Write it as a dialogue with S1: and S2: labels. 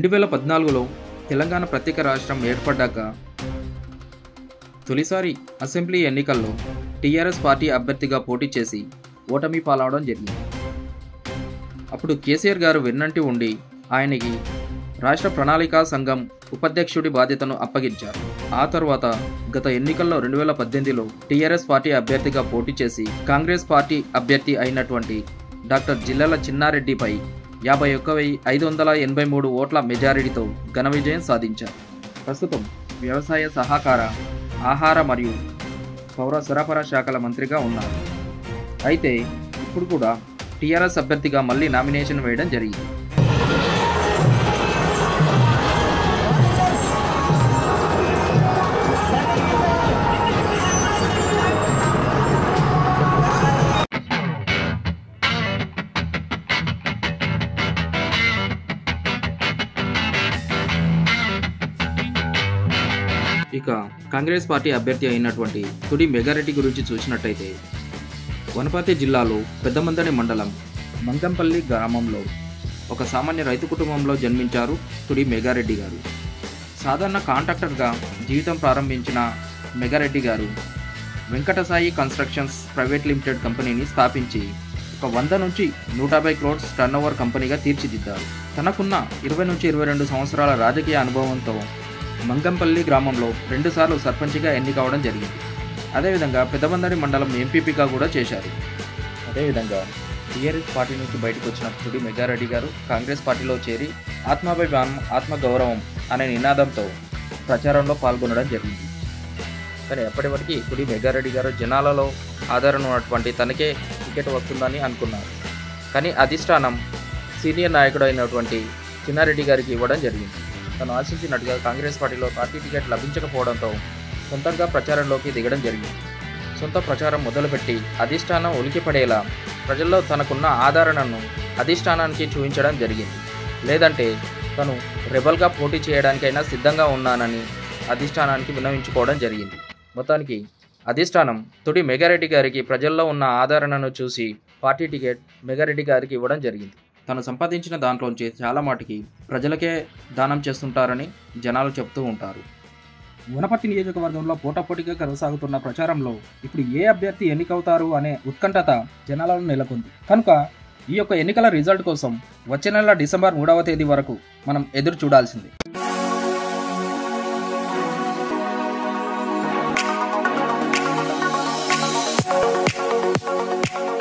S1: 2014లో తెలంగాణ ప్రత్యేక రాష్ట్రం ఏర్పడ్డాక తొలిసారి అసెంబ్లీ ఎన్నికల్లో టీఆర్ఎస్ పార్టీ అభ్యర్థిగా పోటీ చేసి ఓటమి పాలవడం జరిగింది. అప్పుడు కేసీఆర్ గారు వెన్నంటి ఉండి ఆయనకి రాష్ట్ర ప్రణాళికా సంఘం ఉపాధ్యక్షుడి బాధ్యతను అప్పగించారు. ఆ తర్వాత గత ఎన్నికల్లో 2018లో టీఆర్ఎస్ పార్టీ అభ్యర్థిగా పోటీ చేసి కాంగ్రెస్ పార్టీ అభ్యర్థి అయినటువంటి డాక్టర్ జిల్లెల చిన్నారెడ్డిపై 51,583 ఓట్ల మెజారిటీతో ఘన విజయం సాధించారు. ప్రస్తుతం వ్యవసాయ సహకార, ఆహార మరియు పౌర సరఫరా శాఖల మంత్రిగా ఉన్నారు. అయితే ఇప్పుడు కూడా టీఆర్ఎస్ అభ్యర్థిగా మళ్ళీ నామినేషన్ వేయడం జరిగింది. ఇక కాంగ్రెస్ పార్టీ అభ్యర్థి అయినటువంటి తుడి మెగారెడ్డి గురించి చూసినట్టయితే వనపర్తి జిల్లాలో పెద్దమందడి మండలం మంగంపల్లి గ్రామంలో ఒక సామాన్య రైతు కుటుంబంలో జన్మించారు తుడి మెగారెడ్డి గారు. సాధారణ కాంట్రాక్టర్గా జీవితం ప్రారంభించిన మెగారెడ్డి గారు వెంకటసాయి కన్స్ట్రక్షన్స్ ప్రైవేట్ లిమిటెడ్ కంపెనీని స్థాపించి ఒక 100 నుంచి 150 క్రోర్స్ టర్నోవర్ కంపెనీగా తీర్చిదిద్దారు. తనకున్న 20 నుంచి 22 సంవత్సరాల రాజకీయ అనుభవంతో మంగంపల్లి గ్రామంలో 2 సార్లు సర్పంచ్గా ఎన్నికవడం జరిగింది. అదేవిధంగా పెద్దమందడి మండలం ఎంపీపీగా కూడా చేశారు. అదేవిధంగా టీఆర్ఎస్ పార్టీ నుంచి బయటకు వచ్చిన తుడి మెగారెడ్డి గారు కాంగ్రెస్ పార్టీలో చేరి ఆత్మాభిమానం, ఆత్మగౌరవం అనే నినాదంతో ప్రచారంలో పాల్గొనడం జరిగింది. కానీ ఎప్పటివరకు తుడి మెగారెడ్డి గారు జనాలలో ఆదరణ ఉన్నటువంటి తనకే టికెట్ వస్తుందని అనుకున్నారు. కానీ అధిష్టానం సీనియర్ నాయకుడు అయినటువంటి చిన్నారెడ్డి గారికి ఇవ్వడం జరిగింది. తను ఆశించినట్టుగా కాంగ్రెస్ పార్టీలో పార్టీ టికెట్ లభించకపోవడంతో సొంతంగా ప్రచారంలోకి దిగడం జరిగింది. సొంత ప్రచారం మొదలుపెట్టి అధిష్టానం ఉలికిపడేలా ప్రజల్లో తనకున్న ఆదరణను అధిష్టానానికి చూపించడం జరిగింది. లేదంటే తను రెబల్గా పోటీ చేయడానికైనా సిద్ధంగా ఉన్నానని అధిష్టానానికి విన్నవించుకోవడం జరిగింది. మొత్తానికి అధిష్టానం తుడి మెగారెడ్డి గారికి ప్రజల్లో ఉన్న ఆదరణను చూసి పార్టీ టికెట్ మెగారెడ్డి గారికి ఇవ్వడం జరిగింది. తను సంపాదించిన దాంట్లోంచి చాలా మాటికి ప్రజలకే దానం చేస్తుంటారని జనాలు చెప్తూ ఉంటారు. వనపర్తి నియోజకవర్గంలో పోటాపోటీగా కొనసాగుతున్న ప్రచారంలో ఇప్పుడు ఏ అభ్యర్థి ఎన్నికవుతారు అనే ఉత్కంఠత జనాలలో నెలకొంది. కనుక ఈ యొక్క ఎన్నికల రిజల్ట్ కోసం వచ్చే నెల డిసెంబర్ 3వ తేదీ వరకు మనం ఎదురు చూడాల్సిందే.